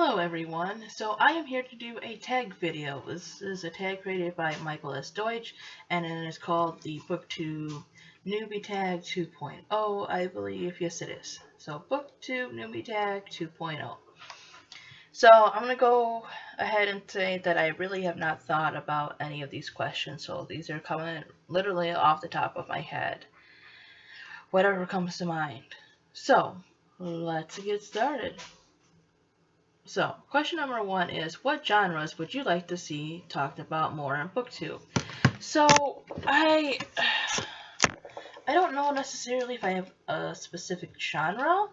Hello everyone, so I am here to do a tag video. This is a tag created by Michael S. Deutsch, and it is called the Booktube Newbie Tag 2.0, I believe. Yes, it is. So Booktube Newbie Tag 2.0. So I'm going to go ahead and say that I really have not thought about any of these questions, so these are coming literally off the top of my head. Whatever comes to mind. So, let's get started. So, question number 1 is, what genres would you like to see talked about more on Booktube? So, I don't know necessarily if I have a specific genre.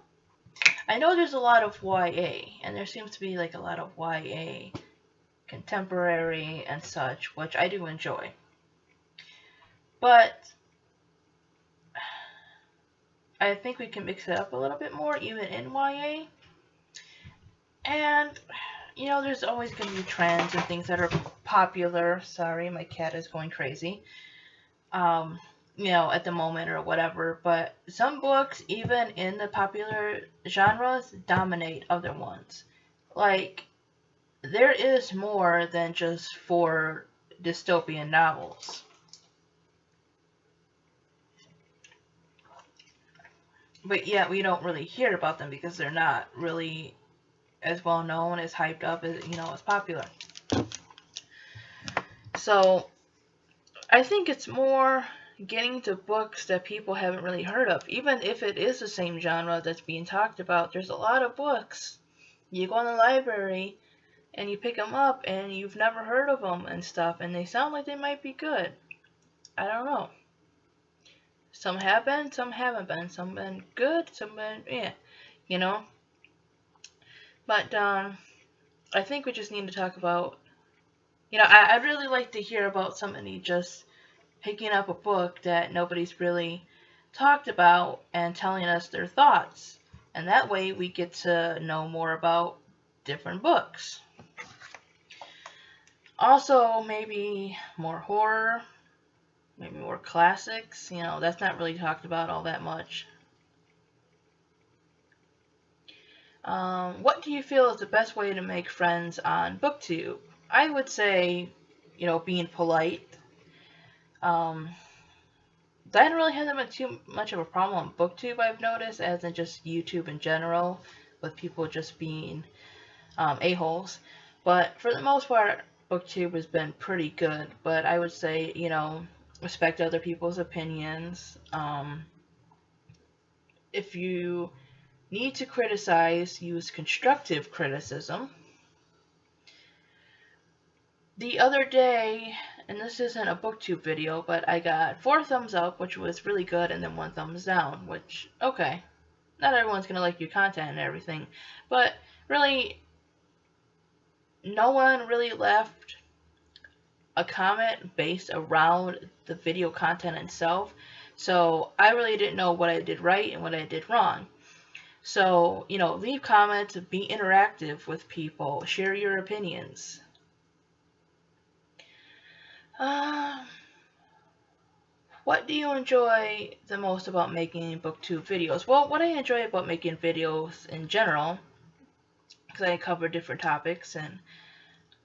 I know there's a lot of YA, and there seems to be like a lot of YA contemporary and such, which I do enjoy. But I think we can mix it up a little bit more, even in YA. And, you know, there's always going to be trends and things that are popular. Sorry, my cat is going crazy. You know, at the moment or whatever. But some books, even in the popular genres, dominate other ones. Like, there is more than just 4 dystopian novels. But yet we don't really hear about them because they're not really as well known, as hyped up, as, you know, as popular. So I think it's more getting to books that people haven't really heard of. Even if it is the same genre that's being talked about, there's a lot of books. You go in the library and you pick them up and you've never heard of them and stuff, and they sound like they might be good. I don't know. Some have been, some haven't been. Some been good, some been, yeah, you know. But I think we just need to talk about, you know, I'd really like to hear about somebody just picking up a book that nobody's really talked about and telling us their thoughts. And that way we get to know more about different books. Also, maybe more horror, maybe more classics. You know, that's not really talked about all that much. What do you feel is the best way to make friends on Booktube? I would say, you know, being polite. I don't really have that much too much of a problem on Booktube, I've noticed, as in just YouTube in general, with people just being a-holes. But for the most part, Booktube has been pretty good. But I would say, you know, respect other people's opinions. If you need to criticize, use constructive criticism. The other day, and this isn't a Booktube video, but I got 4 thumbs up, which was really good, and then 1 thumbs down, which, okay, not everyone's gonna like your content and everything, but really, no one really left a comment based around the video content itself, so I really didn't know what I did right and what I did wrong. So, you know, leave comments, be interactive with people, share your opinions. What do you enjoy the most about making Booktube videos? Well, what I enjoy about making videos in general, because I cover different topics and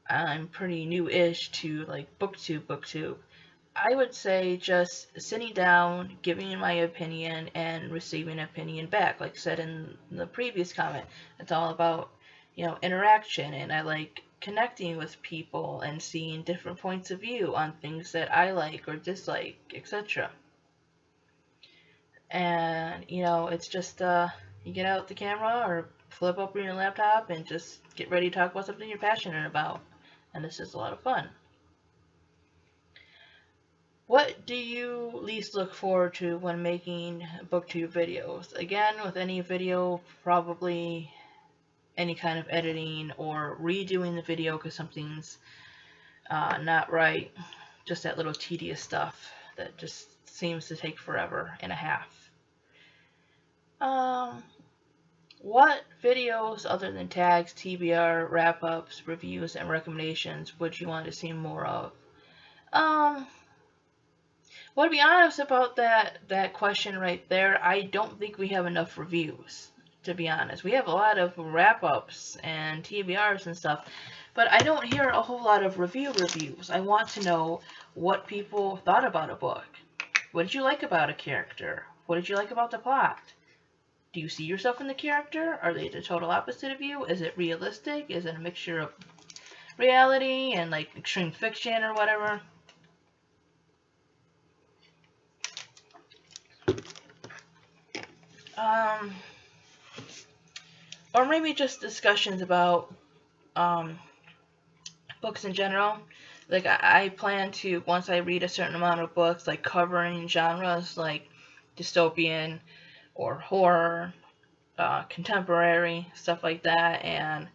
I'm pretty new-ish to like Booktube, I would say just sitting down, giving my opinion, and receiving opinion back. Like I said in the previous comment, it's all about, you know, interaction, and I like connecting with people and seeing different points of view on things that I like or dislike, etc. And, you know, it's just, you get out the camera or flip open your laptop and just get ready to talk about something you're passionate about. And this is a lot of fun. What do you least look forward to when making Booktube videos? Again, with any video, probably any kind of editing or redoing the video because something's not right. Just that little tedious stuff that just seems to take forever and a half. What videos other than tags, TBR, wrap-ups, reviews, and recommendations would you want to see more of? Well, to be honest about that question right there, I don't think we have enough reviews. to be honest. We have a lot of wrap-ups and TBRs and stuff, but I don't hear a whole lot of reviews. I want to know what people thought about a book. What did you like about a character? What did you like about the plot? Do you see yourself in the character? Are they the total opposite of you? Is it realistic? Is it a mixture of reality and like extreme fiction or whatever? Or maybe just discussions about books in general. Like I plan to, once I read a certain amount of books, like covering genres like dystopian or horror, contemporary, stuff like that, and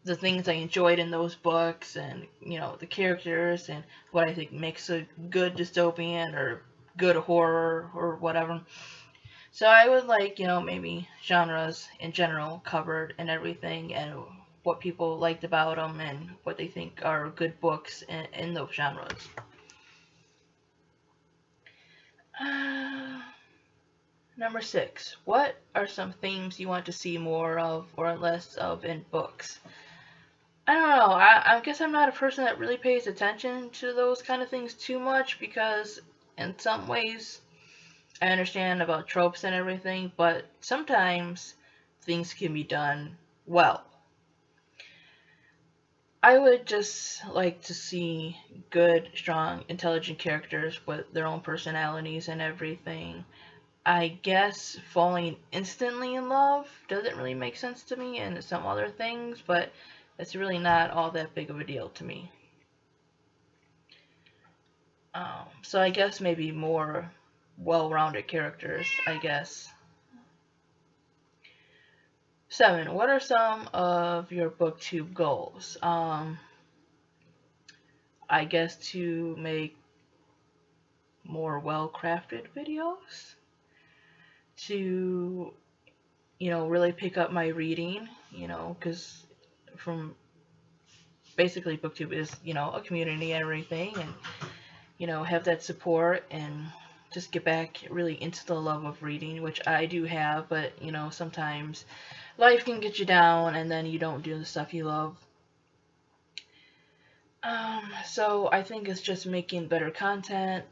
the things I enjoyed in those books, and you know, the characters, and what I think makes a good dystopian or good horror or whatever. So I would like, you know, maybe genres in general covered and everything, and what people liked about them, and what they think are good books in those genres. Number 6. What are some themes you want to see more of or less of in books? I don't know. I guess I'm not a person that really pays attention to those kind of things too much, because in some ways I understand about tropes and everything, but sometimes things can be done well. I would just like to see good, strong, intelligent characters with their own personalities and everything. I guess falling instantly in love doesn't really make sense to me, and some other things, but it's really not all that big of a deal to me. So I guess maybe more well-rounded characters, I guess. 7. What are some of your booktube goals? I guess to make more well-crafted videos, to, you know, really pick up my reading, you know, because from basically Booktube is, you know, a community and everything, and, you know, have that support and just get back really into the love of reading, which I do have, but, you know, sometimes life can get you down and then you don't do the stuff you love. So I think it's just making better content,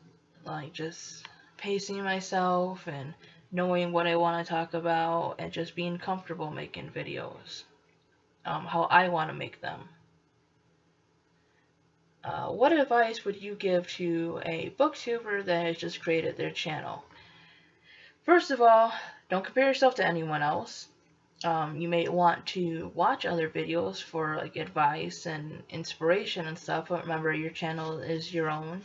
like just pacing myself and knowing what I want to talk about, and just being comfortable making videos, how I want to make them. What advice would you give to a booktuber that has just created their channel? First of all, don't compare yourself to anyone else. You may want to watch other videos for like advice and inspiration and stuff, but remember, your channel is your own.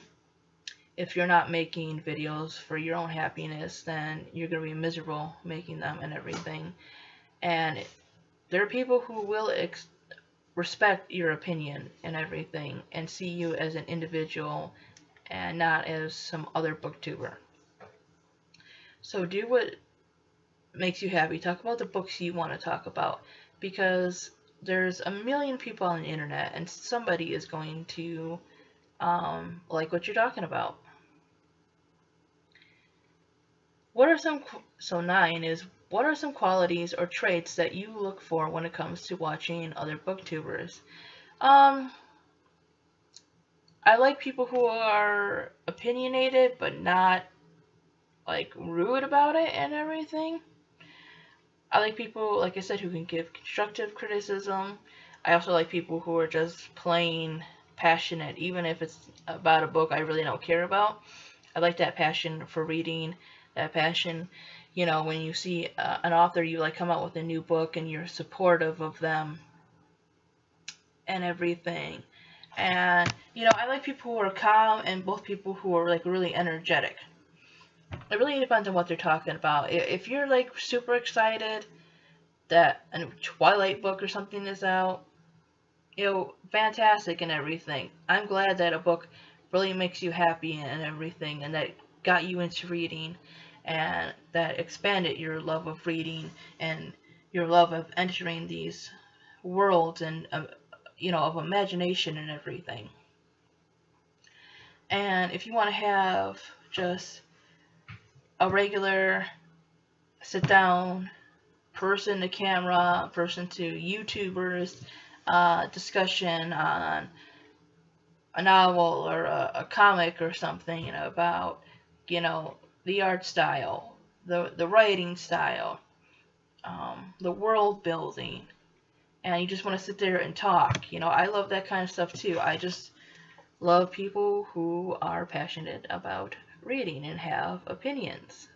If you're not making videos for your own happiness, then you're going to be miserable making them and everything. And there are people who will respect your opinion and everything, and see you as an individual and not as some other booktuber. So do what makes you happy. Talk about the books you want to talk about, because there's a million people on the internet, and somebody is going to like what you're talking about. So 9 is, what are some qualities or traits that you look for when it comes to watching other booktubers? I like people who are opinionated, but not like rude about it and everything. I like people, like I said, who can give constructive criticism. I also like people who are just plain passionate, even if it's about a book I really don't care about. I like that passion for reading, that passion, you know, when you see an author, you like come out with a new book and you're supportive of them and everything. And, you know, I like people who are calm, and both people who are like really energetic. It really depends on what they're talking about. If you're like super excited that a Twilight book or something is out, you know, fantastic and everything. I'm glad that a book really makes you happy and everything, and that got you into reading, and that expanded your love of reading and your love of entering these worlds and, you know, of imagination and everything. And if you want to have just a regular sit down person to camera, person to YouTubers discussion on a novel or a comic or something, you know, about, you know, the art style, the writing style, the world building, and you just want to sit there and talk. You know, I love that kind of stuff too. I just love people who are passionate about reading and have opinions.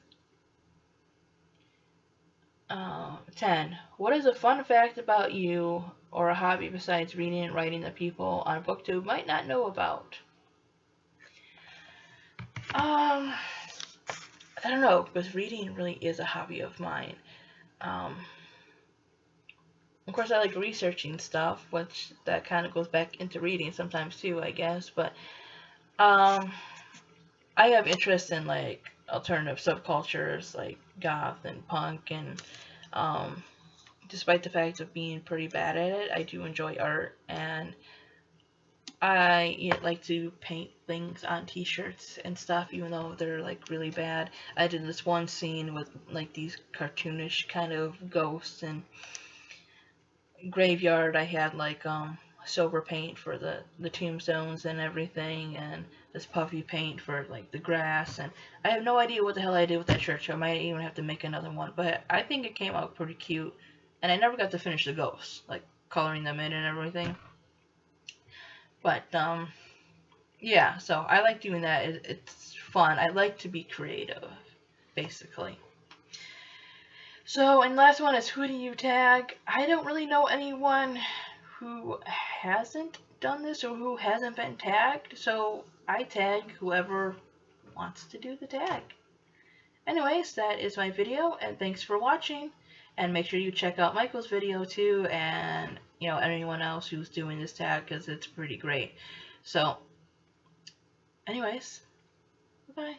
10. What is a fun fact about you or a hobby besides reading and writing that people on Booktube might not know about? I don't know, because reading really is a hobby of mine. Of course, I like researching stuff, which that kind of goes back into reading sometimes too, I guess. But I have interest in like alternative subcultures, like goth and punk, and despite the fact of being pretty bad at it, I do enjoy art, and I like to paint things on t-shirts and stuff, even though they're like really bad. I did this one scene with like these cartoonish kind of ghosts and graveyard. I had like silver paint for the tombstones and everything, and this puffy paint for like the grass, and I have no idea what the hell I did with that shirt, so I might even have to make another one, but I think it came out pretty cute, and I never got to finish the ghosts, like coloring them in and everything. But yeah, so I like doing that. It's fun. I like to be creative, basically. So, and last one is who do you tag? I don't really know anyone who hasn't done this or who hasn't been tagged, so I tag whoever wants to do the tag. Anyways, that is my video, and thanks for watching. And make sure you check out Michael's video too, and you know, anyone else who's doing this tag, because it's pretty great. So, anyways, bye.